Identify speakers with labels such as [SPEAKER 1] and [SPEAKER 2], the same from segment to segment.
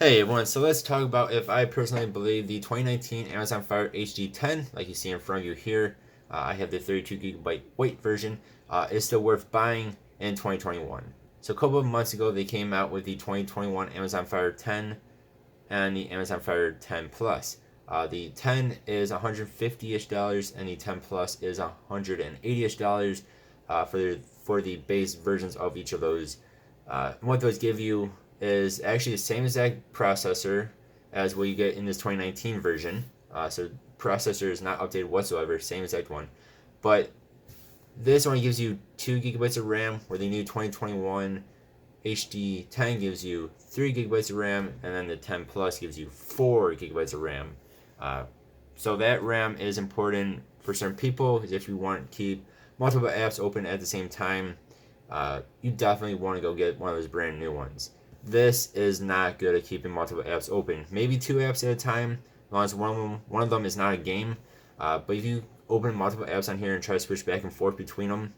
[SPEAKER 1] Hey everyone, so let's talk about if I personally believe the 2019 Amazon Fire HD10, like you see in front of you here, I have the 32 GB weight version, is still worth buying in 2021. So a couple of months ago, they came out with the 2021 Amazon Fire 10 and the Amazon Fire 10 Plus. The 10 is $150-ish, and the 10 Plus is $180-ish for the base versions of each of those. What those give you is actually the same exact processor as what you get in this 2019 version. So processor is not updated whatsoever, same exact one. But this only gives you 2 GB of RAM, where the new 2021 HD10 gives you 3 GB of RAM, and then the 10 Plus gives you 4 GB of RAM. So that RAM is important for certain people, because if you want to keep multiple apps open at the same time, you definitely want to go get one of those brand new ones. This is not good at keeping multiple apps open. Maybe 2 apps at a time, as long as one of them is not a game. But if you open multiple apps on here and try to switch back and forth between them,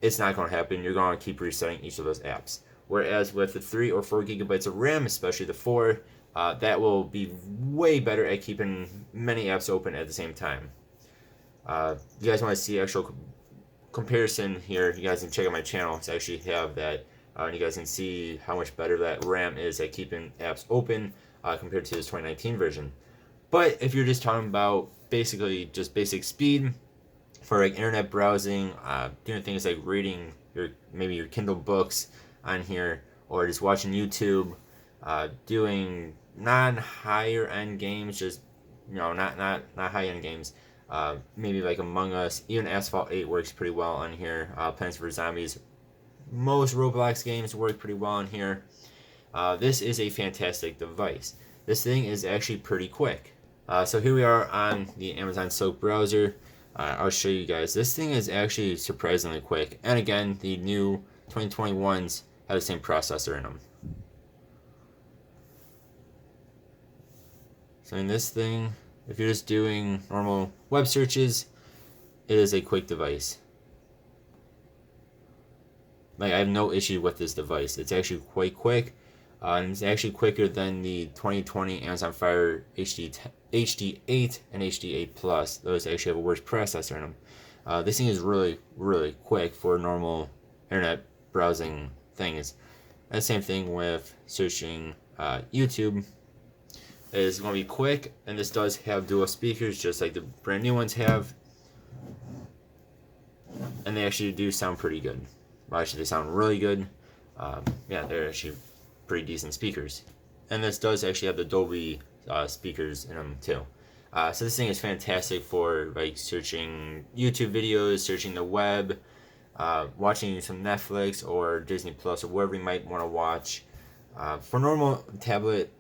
[SPEAKER 1] it's not going to happen. You're going to keep resetting each of those apps. Whereas with the 3 or 4 GB of RAM, especially the 4, that will be way better at keeping many apps open at the same time. You guys want to see actual comparison here, you guys can check out my channel. I actually have that, and you guys can see how much better that RAM is at keeping apps open compared to this 2019 version. But if you're just talking about basically just basic speed for like internet browsing, doing things like reading maybe your Kindle books on here, or just watching YouTube, doing non-higher end games, just not high end games. Maybe like Among Us, even Asphalt 8 works pretty well on here. Plants vs Zombies, most Roblox games work pretty well on here. This is a fantastic device. This thing is actually pretty quick. So here we are on the Amazon Silk browser. I'll show you guys. This thing is actually surprisingly quick. And again, the new 2021s have the same processor in them. So in this thing, if you're just doing normal web searches, it is a quick device. Like, I have no issue with this device. It's actually quite quick. And it's actually quicker than the 2020 Amazon Fire HD8 and HD8 Plus. Those actually have a worse processor in them. This thing is really, really quick for normal internet browsing things. And the same thing with searching YouTube. It is going to be quick, and this does have dual speakers just like the brand new ones have. And they actually do sound pretty good. Well, actually, they sound really good. Yeah, they're actually pretty decent speakers. And this does actually have the Dolby speakers in them too. So this thing is fantastic for like searching YouTube videos, searching the web, watching some Netflix or Disney Plus or wherever you might want to watch. For normal tablet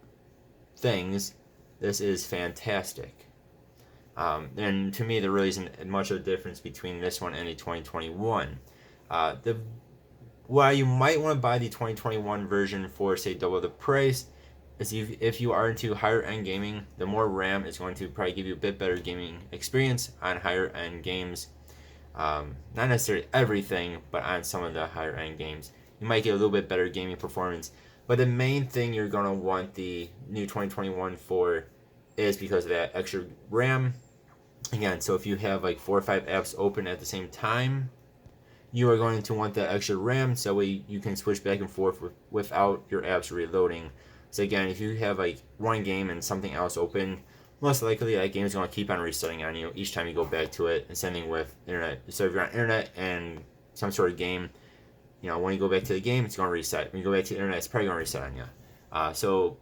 [SPEAKER 1] things, this is fantastic. And to me, there really isn't much of a difference between this one and the 2021. Why you might want to buy the 2021 version for, say, double the price is if you are into higher end gaming, the more RAM is going to probably give you a bit better gaming experience on higher end games. Not necessarily everything, but on some of the higher end games, you might get a little bit better gaming performance. But the main thing you're going to want the new 2021 for is because of that extra RAM. Again, so if you have like 4 or 5 apps open at the same time, you are going to want that extra RAM so you can switch back and forth without your apps reloading. So again, if you have like one game and something else open, most likely that game is going to keep on resetting on you each time you go back to it. And same thing with internet. So if you're on internet and some sort of game, when you go back to the game, it's going to reset. When you go back to the internet, it's probably going to reset on you.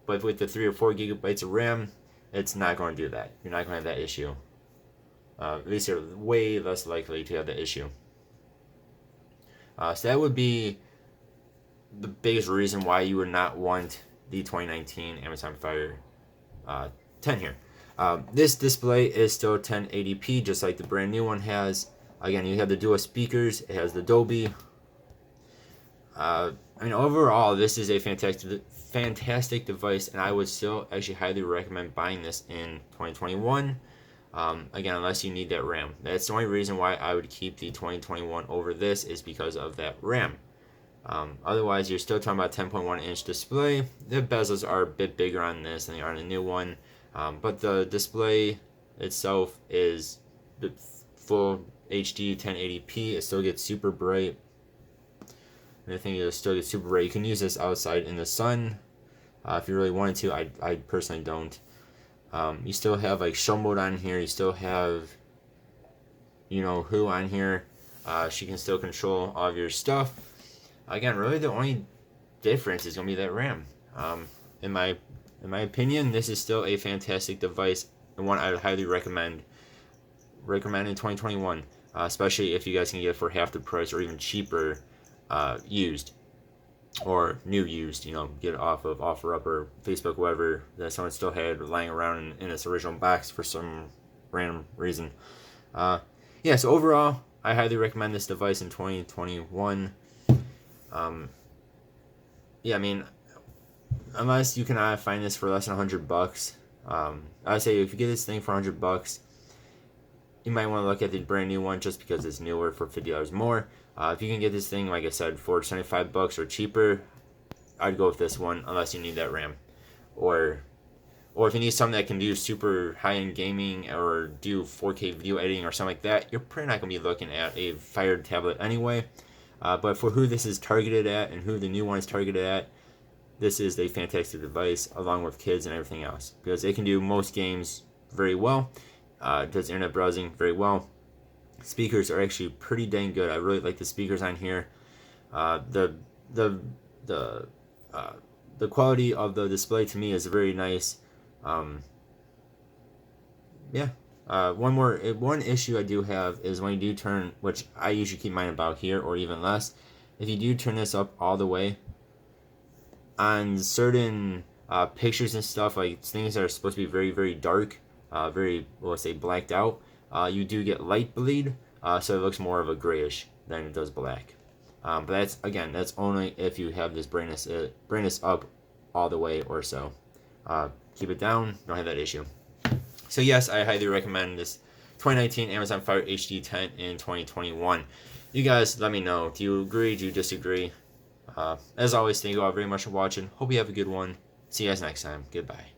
[SPEAKER 1] But with the 3 or 4 gigabytes of RAM, it's not going to do that. You're not going to have that issue. At least you're way less likely to have that issue. So that would be the biggest reason why you would not want the 2019 Amazon Fire 10 here. This display is still 1080p, just like the brand new one has. Again, you have the dual speakers. It has the Dolby. Overall, this is a fantastic device, and I would still actually highly recommend buying this in 2021. Again, unless you need that RAM. That's the only reason why I would keep the 2021 over this, is because of that RAM. Otherwise, you're still talking about 10.1-inch display. The bezels are a bit bigger on this than they are on the new one, but the display itself is full HD 1080p. It still gets super bright. And I think it still gets super bright. You can use this outside in the sun if you really wanted to. I personally don't. You still have like show mode on here. You still have, who on here. She can still control all of your stuff. Again, really the only difference is gonna be that RAM. In my opinion, this is still a fantastic device and one I would highly recommend. Recommend in 2021, especially if you guys can get it for half the price or even cheaper, used or new used. Get it off of OfferUp or Facebook, whatever that someone still had lying around in its original box for some random reason. Yeah. So overall, I highly recommend this device in 2021. Yeah, I mean, unless you cannot find this for less than $100, I would say if you get this thing for $100, you might want to look at the brand new one just because it's newer for $50 more. If you can get this thing, like I said, for $75 or cheaper, I'd go with this one unless you need that RAM, or if you need something that can do super high-end gaming or do 4K video editing or something like that, you're probably not gonna be looking at a Fire tablet anyway. But for who this is targeted at and who the new one is targeted at, this is a fantastic device along with kids and everything else because it can do most games very well. Does internet browsing very well. Speakers are actually pretty dang good. I really like the speakers on here. The quality of the display to me is very nice. Yeah. One issue I do have is when you do turn, which I usually keep mine about here or even less, if you do turn this up all the way, on certain pictures and stuff, like things that are supposed to be very, very dark, very, let's say, blacked out, you do get light bleed, so it looks more of a grayish than it does black. But that's only if you have this brightness up all the way or so. Keep it down, don't have that issue. So yes, I highly recommend this 2019 Amazon Fire HD10 in 2021. You guys, let me know. Do you agree? Do you disagree? As always, thank you all very much for watching. Hope you have a good one. See you guys next time. Goodbye.